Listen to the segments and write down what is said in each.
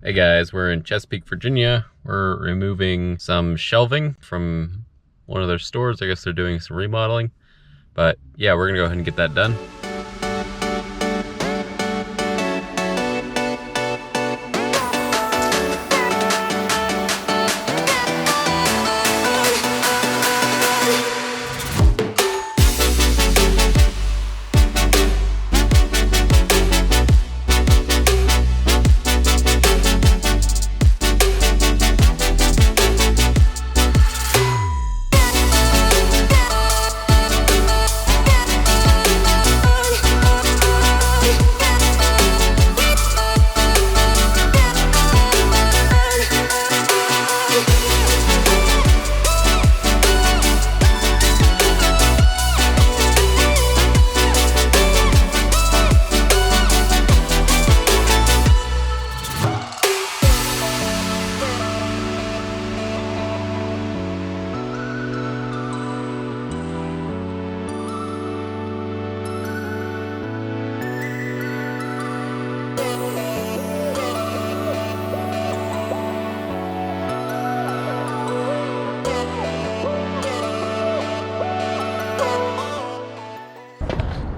Hey guys, we're in Chesapeake, Virginia. We're removing some shelving from one of their stores. I guess they're doing some remodeling. But yeah, we're gonna go ahead and get that done.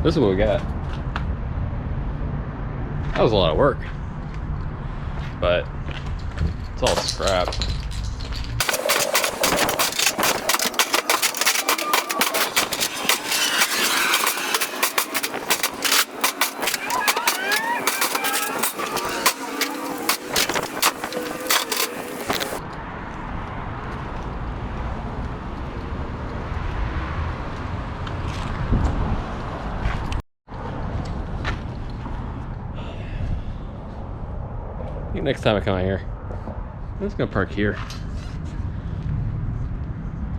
This is what we got. That was a lot of work, but it's all scrap. I think next time I come out here, I'm just gonna park here.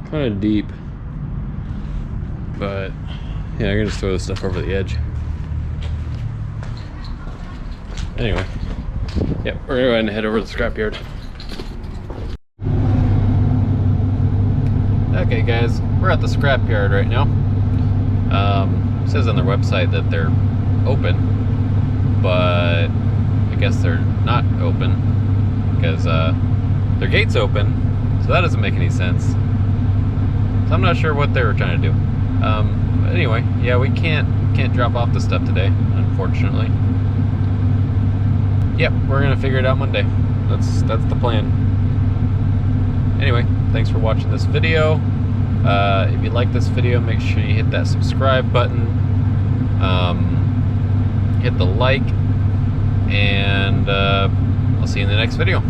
Kind of deep, but yeah, I can just throw this stuff over the edge. Anyway, yep, we're gonna go ahead and head over to the scrapyard. Okay, guys, we're at the scrapyard right now. It says on their website that they're open, but I guess they're not open because their gate's open, so that doesn't make any sense. So I'm not sure what they were trying to do. But anyway, yeah, we can't drop off the stuff today, unfortunately. Yep, we're gonna figure it out Monday. That's the plan. Anyway, thanks for watching this video. If you like this video, make sure you hit that subscribe button, hit the like, and I'll see you in the next video.